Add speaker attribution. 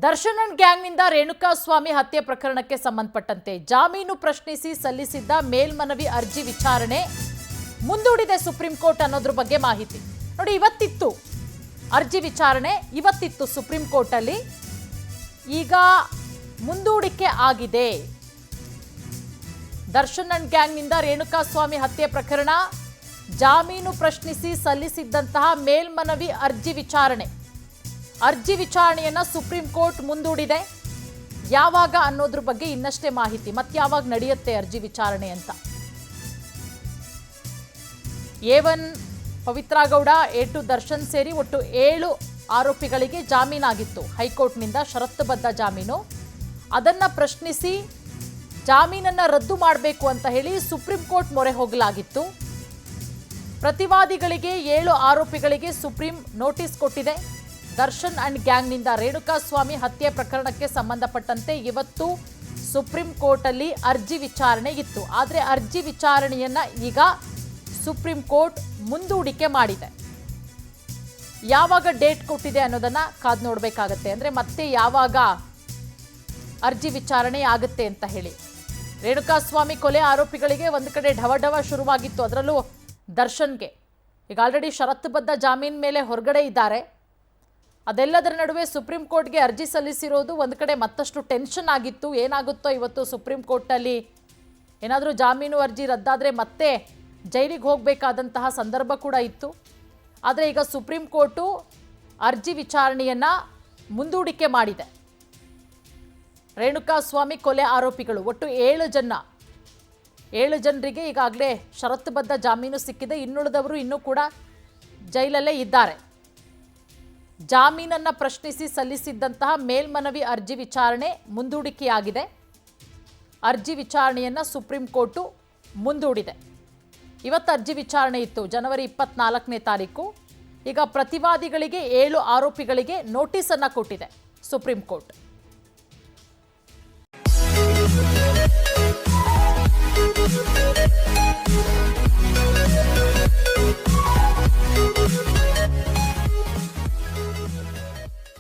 Speaker 1: Darshan and ಗ್ಯಾಂಗ್ನಿಂದ Renukaswamy ಹತ್ಯೆ ಪ್ರಕರಣಕ್ಕೆ ಸಂಬಂಧಪಟ್ಟಂತೆ ಜಾಮೀನು ಪ್ರಶ್ನಿಸಿ ಸಲ್ಲಿಸಿದ್ದ ಮೇಲ್ಮನವಿ ಅರ್ಜಿ ವಿಚಾರಣೆ ಮುಂದೂಡಿದೆ ಸುಪ್ರೀಂ ಕೋರ್ಟ್ ಅನ್ನೋದ್ರ ಬಗ್ಗೆ ಮಾಹಿತಿ ನೋಡಿ. ಇವತ್ತಿತ್ತು ಅರ್ಜಿ ವಿಚಾರಣೆ, ಇವತ್ತಿತ್ತು ಸುಪ್ರೀಂ ಕೋರ್ಟ್ ಅಲ್ಲಿ. ಈಗ ಮುಂದೂಡಿಕೆ ಆಗಿದೆ. ದರ್ಶನ್ ಅಂಡ್ ಗ್ಯಾಂಗ್ನಿಂದ ರೇಣುಕಾಸ್ವಾಮಿ ಹತ್ಯೆ ಪ್ರಕರಣ ಜಾಮೀನು ಪ್ರಶ್ನಿಸಿ ಸಲ್ಲಿಸಿದ್ದಂತಹ ಮೇಲ್ಮನವಿ ಅರ್ಜಿ ವಿಚಾರಣೆಯನ್ನ ಸುಪ್ರೀಂ ಕೋರ್ಟ್ ಮುಂದೂಡಿದೆ. ಯಾವಾಗ ಅನ್ನೋದ್ರ ಬಗ್ಗೆ ಇನ್ನಷ್ಟೇ ಮಾಹಿತಿ, ಮತ್ತೆ ಯಾವಾಗ ನಡೆಯುತ್ತೆ ಅರ್ಜಿ ವಿಚಾರಣೆ ಅಂತ. A1 ಪವಿತ್ರ ಗೌಡ, A2 ದರ್ಶನ್ ಸೇರಿ ಒಟ್ಟು 7 ಆರೋಪಿಗಳಿಗೆ ಜಾಮೀನಾಗಿತ್ತು ಹೈಕೋರ್ಟ್ನಿಂದ, ಷರತ್ತುಬದ್ಧ ಜಾಮೀನು. ಅದನ್ನ ಪ್ರಶ್ನಿಸಿ ಜಾಮೀನನ್ನ ರದ್ದು ಮಾಡಬೇಕು ಅಂತ ಹೇಳಿ ಸುಪ್ರೀಂ ಕೋರ್ಟ್ ಮೊರೆ ಹೋಗಲಾಗಿತ್ತು. ಪ್ರತಿವಾದಿಗಳಿಗೆ 7 ಆರೋಪಿಗಳಿಗೆ ಸುಪ್ರೀಂ ನೋಟಿಸ್ ಕೊಟ್ಟಿದೆ. ದರ್ಶನ್ ಅಂಡ್ ಗ್ಯಾಂಗ್ನಿಂದ ರೇಣುಕಾಸ್ವಾಮಿ ಹತ್ಯೆ ಪ್ರಕರಣಕ್ಕೆ ಸಂಬಂಧಪಟ್ಟಂತೆ ಇವತ್ತು ಸುಪ್ರೀಂ ಕೋರ್ಟ್ ಅಲ್ಲಿ ಅರ್ಜಿ ವಿಚಾರಣೆ ಇತ್ತು. ಆದರೆ ಅರ್ಜಿ ವಿಚಾರಣೆಯನ್ನ ಈಗ ಸುಪ್ರೀಂ ಕೋರ್ಟ್ ಮುಂದೂಡಿಕೆ ಮಾಡಿದೆ. ಯಾವಾಗ ಡೇಟ್ ಕೊಟ್ಟಿದೆ ಅನ್ನೋದನ್ನ ಕಾದು ನೋಡಬೇಕಾಗತ್ತೆ. ಅಂದ್ರೆ ಮತ್ತೆ ಯಾವಾಗ ಅರ್ಜಿ ವಿಚಾರಣೆ ಆಗುತ್ತೆ ಅಂತ ಹೇಳಿ. ರೇಣುಕಾಸ್ವಾಮಿ ಕೊಲೆ ಆರೋಪಿಗಳಿಗೆ ಒಂದು ಕಡೆ ಢವಢವ ಶುರುವಾಗಿತ್ತು, ಅದರಲ್ಲೂ ದರ್ಶನ್ಗೆ. ಈಗ ಆಲ್ರೆಡಿ ಷರತ್ತುಬದ್ಧ ಜಾಮೀನ್ ಮೇಲೆ ಹೊರಗಡೆ ಇದ್ದಾರೆ. ಅದೆಲ್ಲದರ ನಡುವೆ ಸುಪ್ರೀಂ ಕೋರ್ಟ್ಗೆ ಅರ್ಜಿ ಸಲ್ಲಿಸಿರೋದು ಒಂದು ಕಡೆ ಮತ್ತಷ್ಟು ಟೆನ್ಷನ್ ಆಗಿತ್ತು. ಏನಾಗುತ್ತೋ ಇವತ್ತು ಸುಪ್ರೀಂ ಕೋರ್ಟಲ್ಲಿ ಏನಾದರೂ ಜಾಮೀನು ಅರ್ಜಿ ರದ್ದಾದರೆ ಮತ್ತೆ ಜೈಲಿಗೆ ಹೋಗಬೇಕಾದಂತಹ ಸಂದರ್ಭ ಕೂಡ ಇತ್ತು. ಆದರೆ ಈಗ ಸುಪ್ರೀಂ ಕೋರ್ಟು ಅರ್ಜಿ ವಿಚಾರಣೆಯನ್ನು ಮುಂದೂಡಿಕೆ ಮಾಡಿದೆ. ರೇಣುಕಾಸ್ವಾಮಿ ಕೊಲೆ ಆರೋಪಿಗಳು ಒಟ್ಟು 7 ಜನರಿಗೆ ಈಗಾಗಲೇ ಷರತ್ತುಬದ್ಧ ಜಾಮೀನು ಸಿಕ್ಕಿದೆ. ಇನ್ನುಳಿದವರು ಇನ್ನೂ ಕೂಡ ಜೈಲಲ್ಲೇ ಇದ್ದಾರೆ. ಜಾಮೀನನ್ನು ಪ್ರಶ್ನಿಸಿ ಸಲ್ಲಿಸಿದ್ದಂತಹ ಮೇಲ್ಮನವಿ ಅರ್ಜಿ ವಿಚಾರಣೆ ಮುಂದೂಡಿಕೆಯಾಗಿದೆ. ಅರ್ಜಿ ವಿಚಾರಣೆಯನ್ನು ಸುಪ್ರೀಂ ಕೋರ್ಟು ಮುಂದೂಡಿದೆ. ಇವತ್ತು ಅರ್ಜಿ ವಿಚಾರಣೆ ಇತ್ತು, ಜನವರಿ 24ನೇ ತಾರೀಕು. ಈಗ ಪ್ರತಿವಾದಿಗಳಿಗೆ 7 ಆರೋಪಿಗಳಿಗೆ ನೋಟಿಸನ್ನು ಕೊಟ್ಟಿದೆ ಸುಪ್ರೀಂ ಕೋರ್ಟ್.